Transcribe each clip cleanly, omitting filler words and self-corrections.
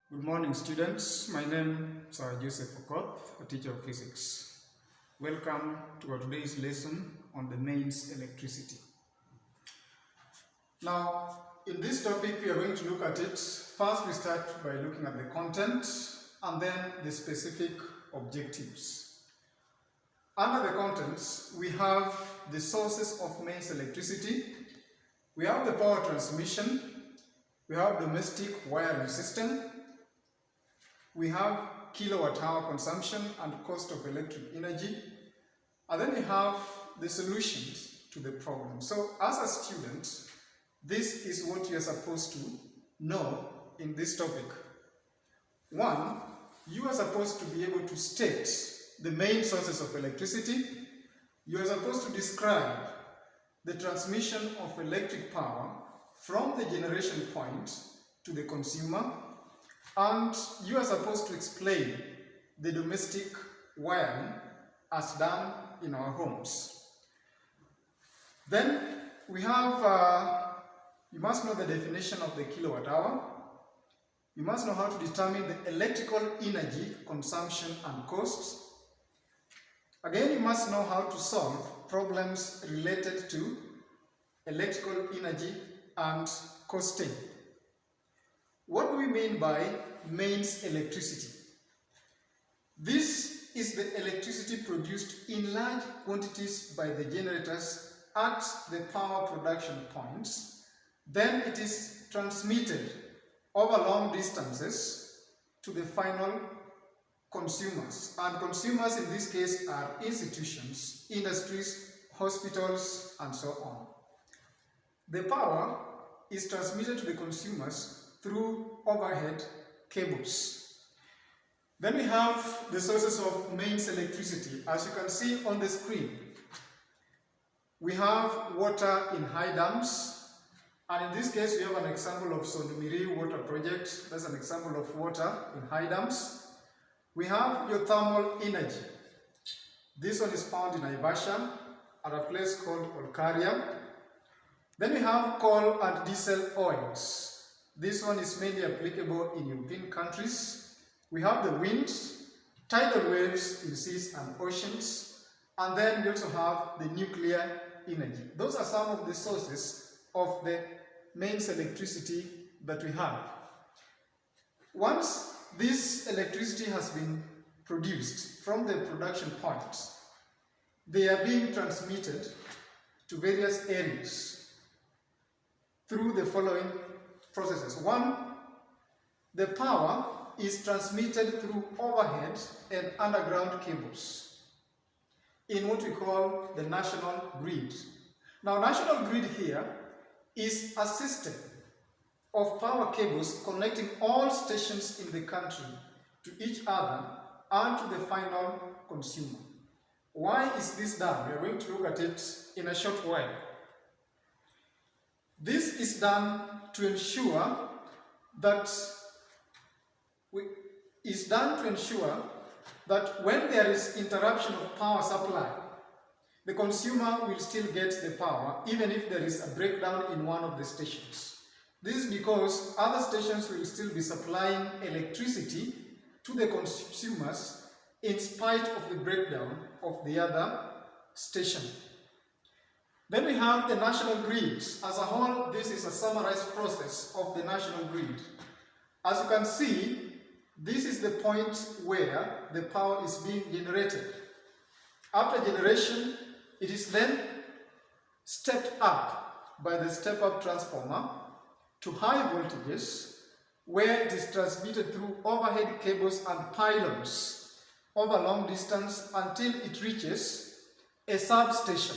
Good morning, students. My name is Mr.Joseph Okoth, a teacher of physics. Welcome to our today's lesson on the mains electricity. Now, in this topic, we are going to look at it. First, we start by looking at the content and then the specific objectives. Under the contents, we have the sources of mains electricity. We have the power transmission. We have domestic wiring system. We have kilowatt hour consumption and cost of electric energy. And then we have the solutions to the problem. So as a student, this is what you are supposed to know in this topic. One, you are supposed to be able to state the main sources of electricity. You are supposed to describe the transmission of electric power from the generation point to the consumer. And you are supposed to explain the domestic wiring as done in our homes. Then we have, you must know the definition of the kilowatt hour. You must know how to determine the electrical energy consumption and costs. Again, you must know how to solve problems related to electrical energy and costing. What do we mean by mains electricity? This is the electricity produced in large quantities by the generators at the power production points. Then it is transmitted over long distances to the final consumers. And consumers in this case are institutions, industries, hospitals, and so on. The power is transmitted to the consumers through overhead cables. Then we have the sources of mains electricity. As you can see on the screen, we have water in high dams, and in this case we have an example of Sondumiri water project. That's an example of water in high dams. We have geothermal energy. This one is found in Naivasha at a place called Olkaria. Then we have coal and diesel oils. This one is mainly applicable in European countries. We have the wind, tidal waves in seas and oceans, and then we also have the nuclear energy. Those are some of the sources of the mains electricity that we have. Once this electricity has been produced from the production points, they are being transmitted to various areas through the following processes. One, the power is transmitted through overhead and underground cables in what we call the national grid. Now, national grid here is a system of power cables connecting all stations in the country to each other and to the final consumer. Why is this done? We are going to look at it in a short while. This is done to ensure that when there is interruption of power supply, the consumer will still get the power even if there is a breakdown in one of the stations. This is because other stations will still be supplying electricity to the consumers in spite of the breakdown of the other station. Then we have the national grid. As a whole, this is a summarized process of the national grid. As you can see, this is the point where the power is being generated. After generation, it is then stepped up by the step-up transformer to high voltages, where it is transmitted through overhead cables and pylons over long distance until it reaches a substation.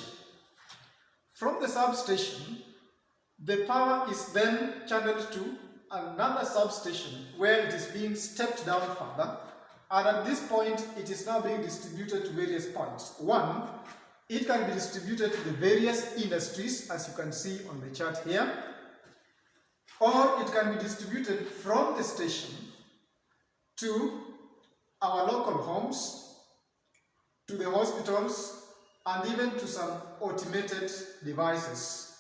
From the substation, the power is then channeled to another substation where it is being stepped down further, and at this point it is now being distributed to various points. One, it can be distributed to the various industries, as you can see on the chart here, or it can be distributed from the station to our local homes, to the hospitals, and even to some automated devices.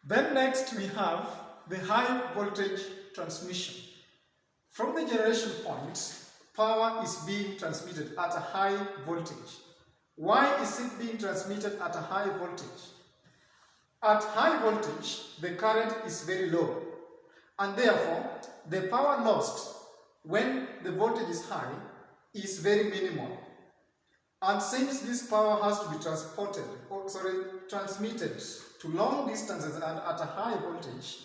Then next we have the high voltage transmission. generation point, power is being transmitted at a high voltage. Why is it being transmitted at a high voltage? At high voltage, the current is very low, and therefore the power lost when the voltage is high is very minimal. And since this power has to be transmitted to long distances and at a high voltage,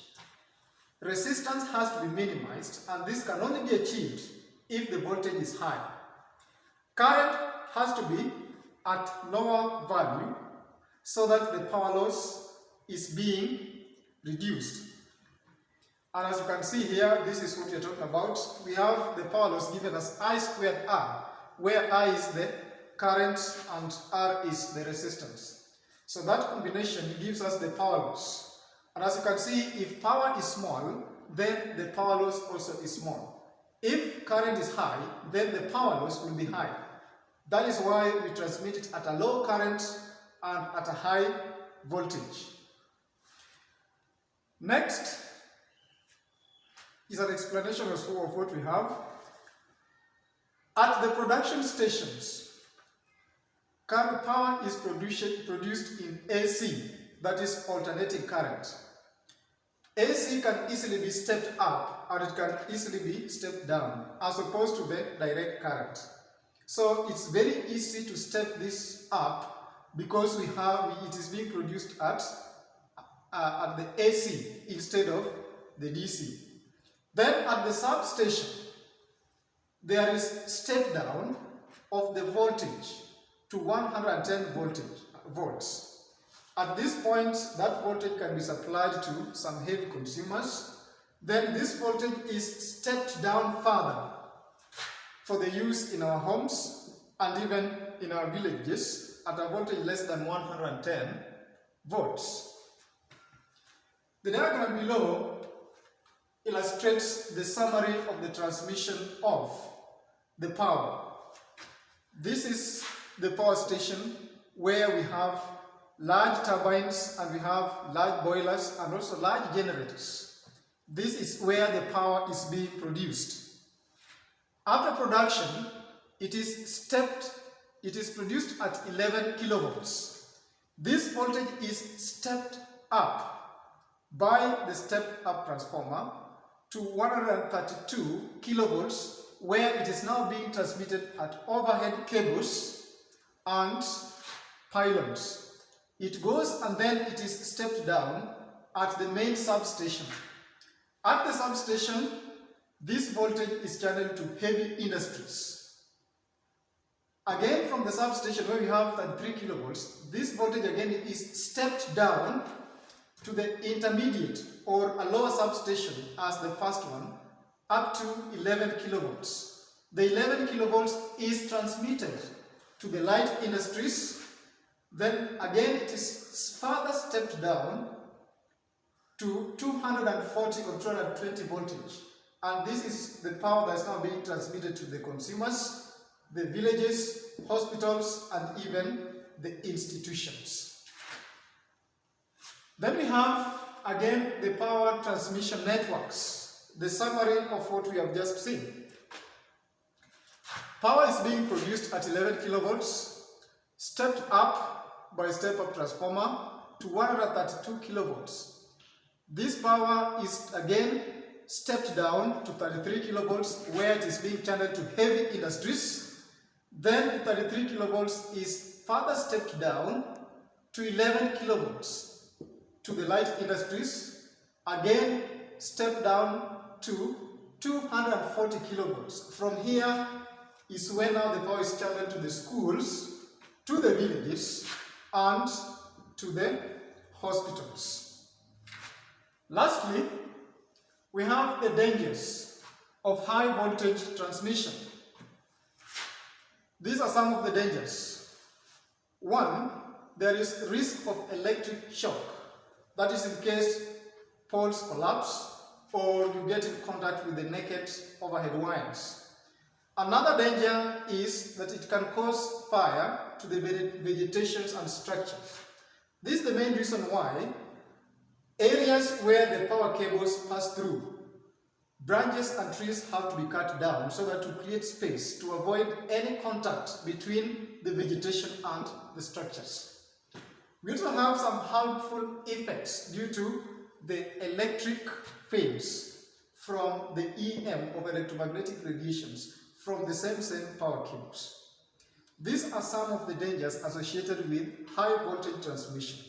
resistance has to be minimized, and this can only be achieved if the voltage is high. Current has to be at lower value so that the power loss is being reduced. And as you can see here, this is what we are talking about. We have the power loss given as I squared R, where I is the current and R is the resistance. So that combination gives us the power loss. And as you can see, if power is small, then the power loss also is small. If current is high, then the power loss will be high. That is why we transmit it at a low current and at a high voltage. Next is an explanation of what we have. At the production stations, current power is produced in AC, that is alternating current. AC can easily be stepped up and it can easily be stepped down as opposed to the direct current. So it's very easy to step this up because it is being produced at the AC instead of the DC. Then at the substation, there is step down of the voltage to 110 volts. At this point, that voltage can be supplied to some heavy consumers. Then this voltage is stepped down further for the use in our homes and even in our villages at a voltage less than 110 volts. The diagram below illustrates the summary of the transmission of the power. This is the power station where we have large turbines and we have large boilers and also large generators. This is where the power is being produced. After production, it is produced at 11 kilovolts. This voltage is stepped up by the step-up transformer to 132 kilovolts, where it is now being transmitted at overhead cables and pylons. It goes and then it is stepped down at the main substation. At the substation, this voltage is channeled to heavy industries. Again, from the substation where we have 33 kilovolts, this voltage again is stepped down to the intermediate or a lower substation as the first one, up to 11 kilovolts. The 11 kilovolts is transmitted to the light industries. Then again it is further stepped down to 240 or 220 voltage. And this is the power that is now being transmitted to the consumers, the villages, hospitals, and even the institutions. Then we have again the power transmission networks, the summary of what we have just seen. Power is being produced at 11 kilovolts, stepped up by step-up transformer to 132 kilovolts. This power is again stepped down to 33 kilovolts, where it is being channeled to heavy industries. Then 33 kilovolts is further stepped down to 11 kilovolts to the light industries, again stepped down to 240 kilovolts. From here is where now the power is channeled to the schools, to the villages, and to the hospitals. Lastly, we have the dangers of high voltage transmission. These are some of the dangers. One, there is risk of electric shock. That is in case poles collapse or you get in contact with the naked overhead wires. Another danger is that it can cause fire to the vegetations and structures. This is the main reason why areas where the power cables pass through, Branches and trees have to be cut down so that to create space to avoid any contact between the vegetation and the structures. We also have some harmful effects due to the electric fields from the EM of electromagnetic radiations from the same power cables. These are some of the dangers associated with high voltage transmission.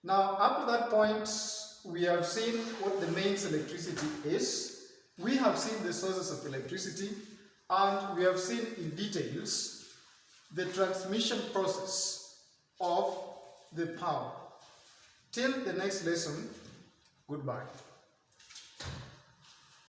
Now, up to that point, we have seen what the mains electricity is. We have seen the sources of electricity, and we have seen in details the transmission process of the power. Till the next lesson, goodbye.